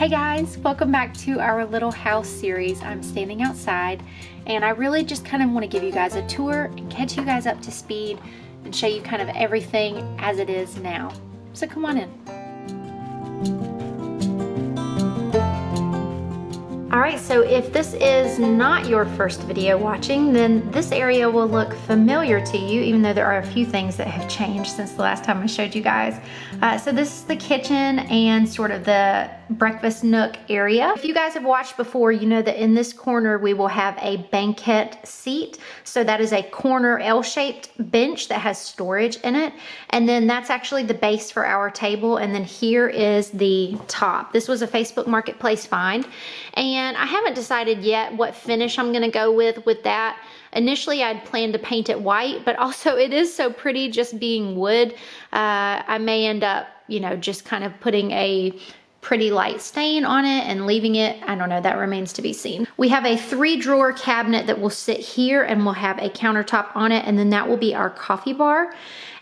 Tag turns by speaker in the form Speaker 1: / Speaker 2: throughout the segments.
Speaker 1: Hey guys, welcome back to our little house series. I'm standing outside and I really just kind of want to give you guys a tour and catch you guys up to speed and show you kind of everything as it is now. So come on in. Alright, so if this is not your first video watching, then this area will look familiar to you, even though there are a few things that have changed since the last time I showed you guys. So this is the kitchen and sort of the breakfast nook area. If you guys have watched before, you know that in this corner we will have a banquette seat. So that is a corner L-shaped bench that has storage in it. And then that's actually the base for our table. And then here is the top. This was a Facebook Marketplace find. And I haven't decided yet what finish I'm gonna go with that. Initially, I'd planned to paint it white, but also it is so pretty just being wood. I may end up, you know, just kind of putting a pretty light stain on it and leaving it. I don't know, that remains to be seen. We have a 3-drawer cabinet that will sit here and we'll have a countertop on it, and then that will be our coffee bar.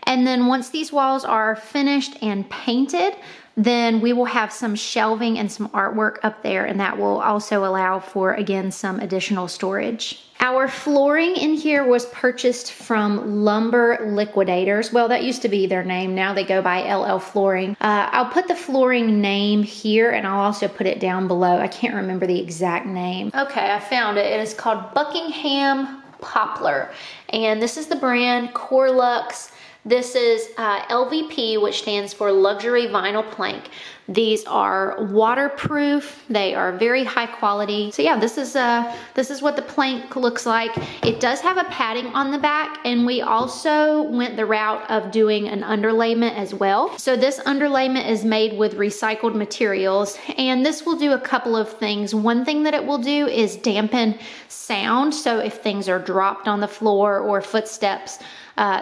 Speaker 1: And then once these walls are finished and painted, then we will have some shelving and some artwork up there, and that will also allow for, again, some additional storage. Our flooring in here was purchased from Lumber Liquidators. Well, that used to be their name. Now they go by LL Flooring. I'll put the flooring name here, and I'll also put it down below. I can't remember the exact name. Okay, I found it. It is called Buckingham Poplar, and this is the brand Corlux. This is LVP, which stands for Luxury Vinyl Plank. These are waterproof. They are very high quality. So yeah, this is what the plank looks like. It does have a padding on the back, and we also went the route of doing an underlayment as well. So this underlayment is made with recycled materials, and this will do a couple of things. One thing that it will do is dampen sound. So if things are dropped on the floor or footsteps,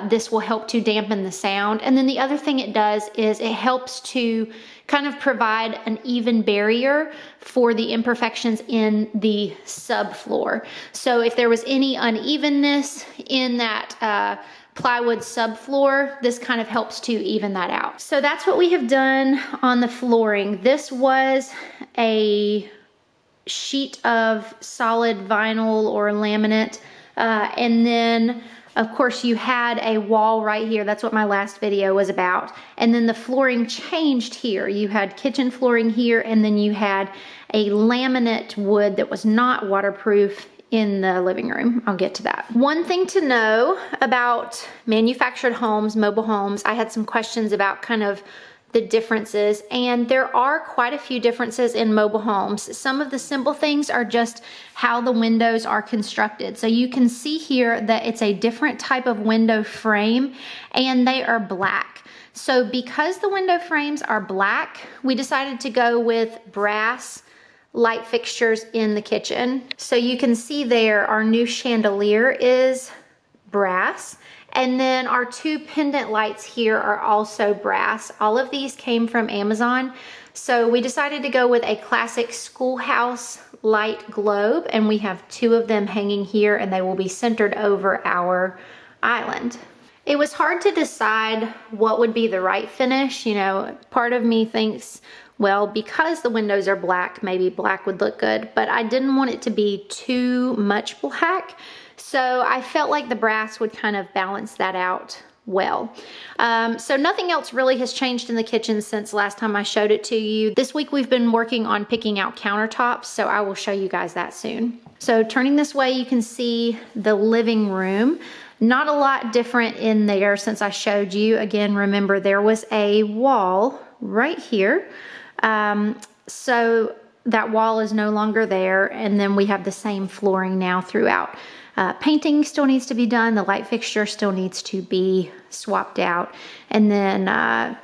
Speaker 1: this will help to dampen the sound. And then the other thing it does is it helps to kind of provide an even barrier for the imperfections in the subfloor. So if there was any unevenness in that plywood subfloor, this kind of helps to even that out. So that's what we have done on the flooring. This was a sheet of solid vinyl or laminate, and then of course you had a wall right here. That's what my last video was about. And then the flooring changed here. You had kitchen flooring here, and then you had a laminate wood that was not waterproof in the living room. I'll get to that. One thing to know about manufactured homes, mobile homes, I had some questions about kind of the differences, and there are quite a few differences in mobile homes. Some of the simple things are just how the windows are constructed. So you can see here that it's a different type of window frame, and they are black. So because the window frames are black, we decided to go with brass light fixtures in the kitchen. So you can see there our new chandelier is brass. And then our 2 pendant lights here are also brass. All of these came from Amazon. So we decided to go with a classic schoolhouse light globe, and we have 2 of them hanging here, and they will be centered over our island. It was hard to decide what would be the right finish. You know, part of me thinks, well, because the windows are black, maybe black would look good, but I didn't want it to be too much black. So I felt like the brass would kind of balance that out well. So nothing else really has changed in the kitchen since last time I showed it to you. This week we've been working on picking out countertops, so I will show you guys that soon. So turning this way, you can see the living room. Not a lot different in there since I showed you. Again, remember there was a wall right here. So that wall is no longer there, and then we have the same flooring now throughout. Painting still needs to be done. The light fixture still needs to be swapped out, and then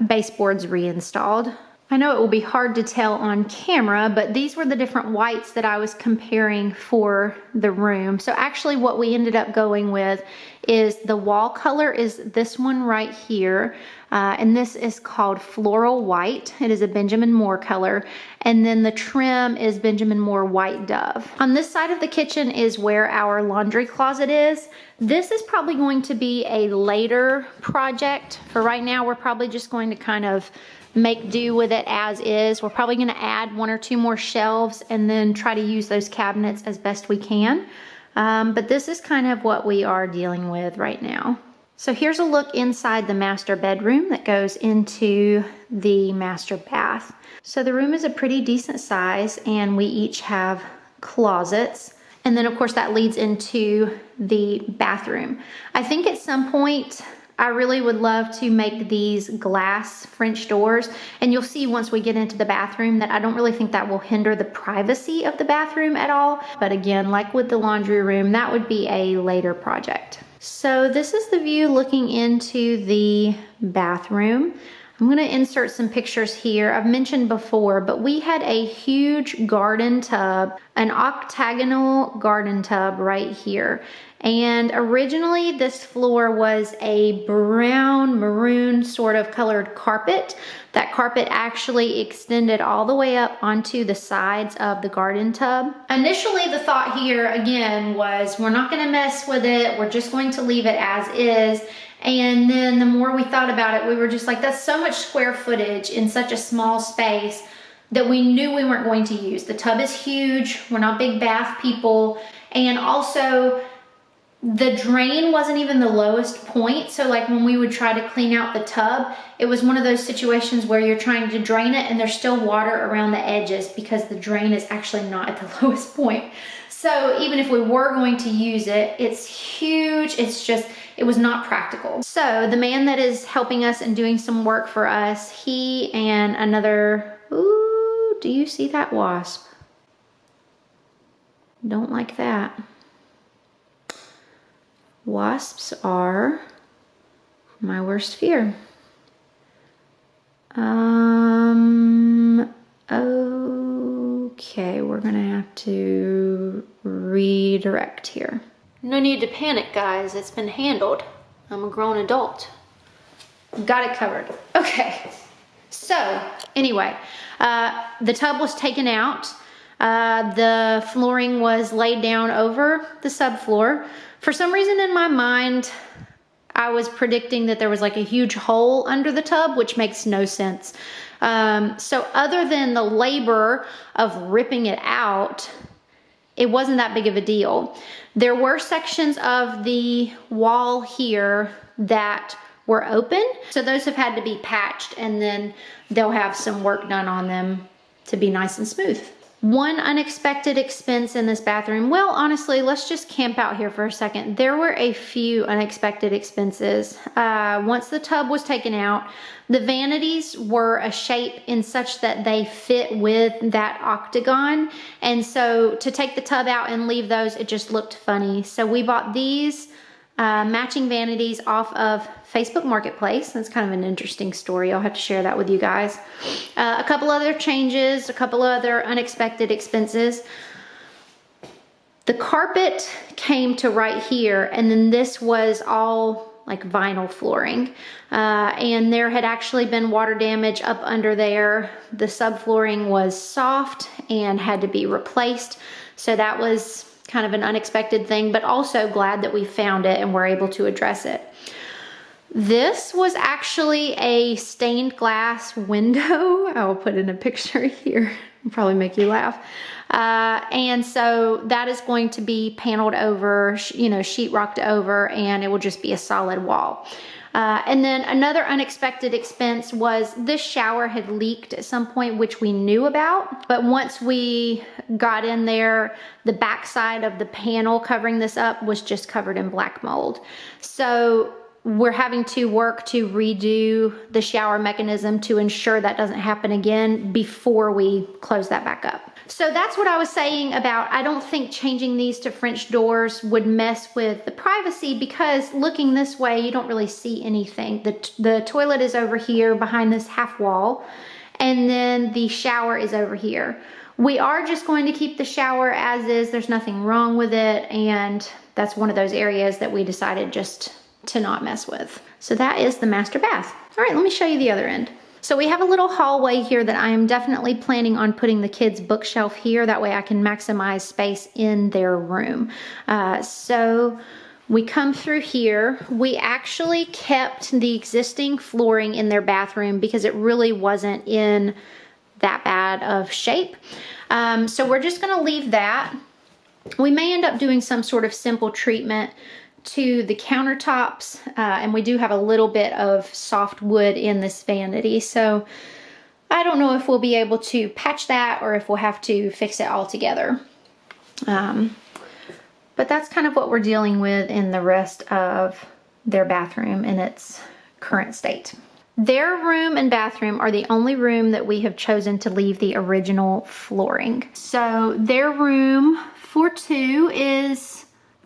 Speaker 1: baseboards reinstalled. I know it will be hard to tell on camera, but these were the different whites that I was comparing for the room. So actually what we ended up going with is the wall color is this one right here. And this is called Floral White. It is a Benjamin Moore color. And then the trim is Benjamin Moore White Dove. On this side of the kitchen is where our laundry closet is. This is probably going to be a later project. For right now, we're probably just going to kind of make do with it as is. We're probably gonna add 1 or 2 more shelves and then try to use those cabinets as best we can. But this is kind of what we are dealing with right now. So here's a look inside the master bedroom that goes into the master bath. So the room is a pretty decent size, and we each have closets. And then of course that leads into the bathroom. I think at some point, I really would love to make these glass French doors, and you'll see once we get into the bathroom that I don't really think that will hinder the privacy of the bathroom at all. But again, like with the laundry room, that would be a later project. So this is the view looking into the bathroom. I'm gonna insert some pictures here. I've mentioned before, but we had a huge garden tub, an octagonal garden tub right here. And originally this floor was a brown maroon sort of colored carpet. That carpet actually extended all the way up onto the sides of the garden tub. Initially the thought here again was we're not gonna mess with it, we're just going to leave it as is. And then the more we thought about it, we were just like, that's so much square footage in such a small space that we knew we weren't going to use. The tub is huge, we're not big bath people, and also the drain wasn't even the lowest point. So like when we would try to clean out the tub, it was one of those situations where you're trying to drain it and there's still water around the edges because the drain is actually not at the lowest point. So even if we were going to use it, it's huge. It's just, it was not practical. So the man that is helping us and doing some work for us, he and another, ooh, do you see that wasp? Don't like that. Wasps are my worst fear. Okay, we're gonna have to redirect here. No need to panic, guys. It's been handled. I'm a grown adult. Got it covered. Okay, so anyway, the tub was taken out. The flooring was laid down over the subfloor. For some reason in my mind, I was predicting that there was like a huge hole under the tub, which makes no sense. So other than the labor of ripping it out, it wasn't that big of a deal. There were sections of the wall here that were open. So those have had to be patched, and then they'll have some work done on them to be nice and smooth. One unexpected expense in this bathroom, well, honestly, let's just camp out here for a second. There were a few unexpected expenses. Once the tub was taken out, the vanities were a shape in such that they fit with that octagon. And so to take the tub out and leave those, it just looked funny. So we bought these matching vanities off of Facebook Marketplace. That's kind of an interesting story. I'll have to share that with you guys. A couple other changes, a couple other unexpected expenses. The carpet came to right here, and then this was all like vinyl flooring. And there had actually been water damage up under there. The subflooring was soft and had to be replaced. So that was kind of an unexpected thing, but also glad that we found it and were able to address it. This was actually a stained glass window. I'll put in a picture here. It'll probably make you laugh. And so that is going to be paneled over, you know, sheetrocked over, and it will just be a solid wall. And then another unexpected expense was this shower had leaked at some point, which we knew about. But once we got in there, the backside of the panel covering this up was just covered in black mold. So we're having to work to redo the shower mechanism to ensure that doesn't happen again before we close that back up. So that's what I was saying about, I don't think changing these to French doors would mess with the privacy, because looking this way, you don't really see anything. The toilet is over here behind this half wall, and then the shower is over here. We are just going to keep the shower as is. There's nothing wrong with it, and that's one of those areas that we decided just to not mess with. So that is the master bath. All right, let me show you the other end. So we have a little hallway here that I am definitely planning on putting the kids' bookshelf here. That way I can maximize space in their room. So We come through here. We actually kept the existing flooring in their bathroom because it really wasn't in that bad of shape. So we're just gonna leave that. We may end up doing some sort of simple treatment to the countertops, and we do have a little bit of soft wood in this vanity. So I don't know if we'll be able to patch that or if we'll have to fix it all together. But that's kind of what we're dealing with in the rest of their bathroom in its current state. Their room and bathroom are the only room that we have chosen to leave the original flooring. So their room for two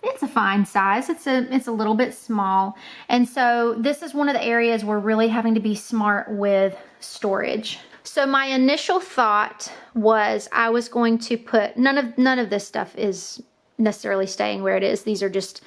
Speaker 1: it's a fine size. It's a little bit small. And so this is one of the areas we're really having to be smart with storage. So my initial thought was I was going to put, none of this stuff is necessarily staying where it is. These are just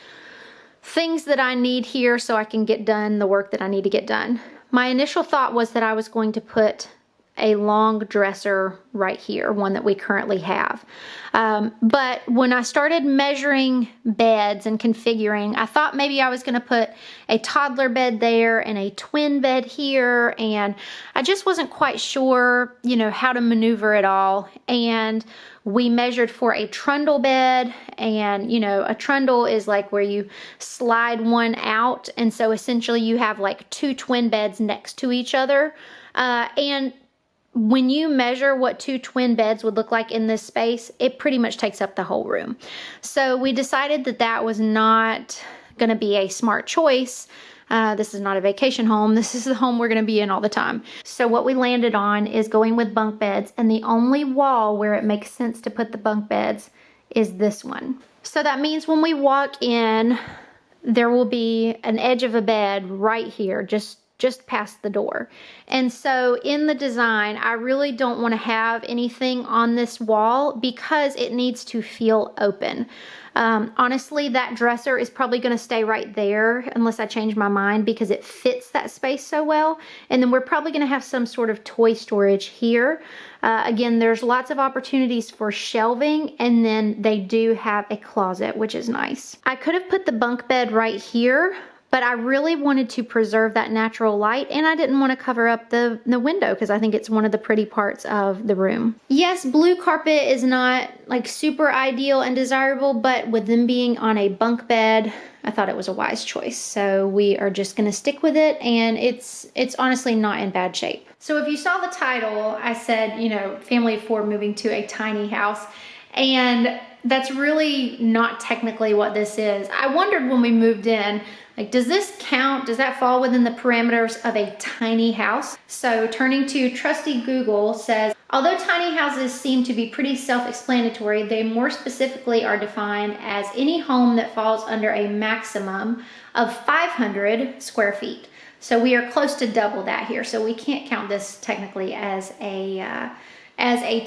Speaker 1: things that I need here so I can get done the work that I need to get done. My initial thought was that I was going to put a long dresser right here, one that we currently have. But when I started measuring beds and configuring, I thought maybe I was going to put a toddler bed there and a twin bed here, and I just wasn't quite sure, you know, how to maneuver it all. And we measured for a trundle bed, and you know, a trundle is like where you slide one out, and so essentially you have like two twin beds next to each other. And when you measure what two twin beds would look like in this space, it pretty much takes up the whole room. So we decided that that was not going to be a smart choice. This is not a vacation home. This is the home we're going to be in all the time. So what we landed on is going with bunk beds, and the only wall where it makes sense to put the bunk beds is this one. So that means when we walk in, there will be an edge of a bed right here, just past the door. And so in the design, I really don't want to have anything on this wall because it needs to feel open. Honestly, that dresser is probably going to stay right there unless I change my mind because it fits that space so well. And then we're probably going to have some sort of toy storage here. Again, there's lots of opportunities for shelving, and then they do have a closet, which is nice. I could have put the bunk bed right here, but I really wanted to preserve that natural light, and I didn't want to cover up the window because I think it's one of the pretty parts of the room. Yes, blue carpet is not like super ideal and desirable, but with them being on a bunk bed, I thought it was a wise choice. So we are just gonna stick with it, and it's honestly not in bad shape. So if you saw the title, I said, you know, family of four moving to a tiny house, and that's really not technically what this is. I wondered when we moved in, like, does this count? Does that fall within the parameters of a tiny house? So turning to trusty Google says, although tiny houses seem to be pretty self-explanatory, they more specifically are defined as any home that falls under a maximum of 500 square feet. So we are close to double that here. So we can't count this technically as a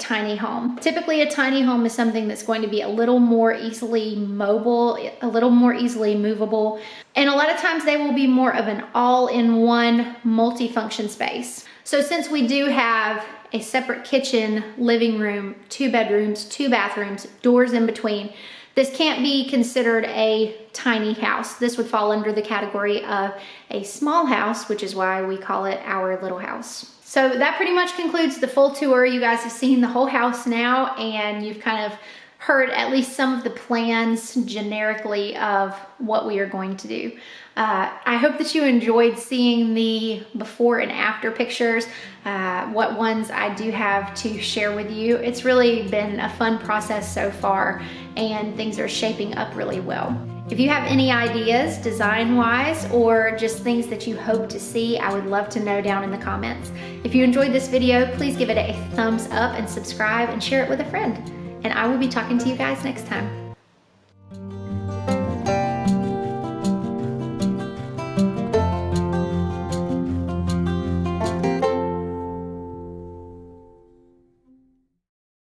Speaker 1: tiny home. Typically a tiny home is something that's going to be a little more easily mobile, a little more easily movable, and a lot of times they will be more of an all-in-one multi-function space. So since we do have a separate kitchen, living room, 2 bedrooms, 2 bathrooms, doors in between, this can't be considered a tiny house. This would fall under the category of a small house, which is why we call it our little house. So that pretty much concludes the full tour. You guys have seen the whole house now, and you've kind of heard at least some of the plans generically of what we are going to do. I hope that you enjoyed seeing the before and after pictures, what ones I do have to share with you. It's really been a fun process so far, and things are shaping up really well. If you have any ideas design-wise or just things that you hope to see, I would love to know down in the comments. If you enjoyed this video, please give it a thumbs up and subscribe and share it with a friend. And I will be talking to you guys next time.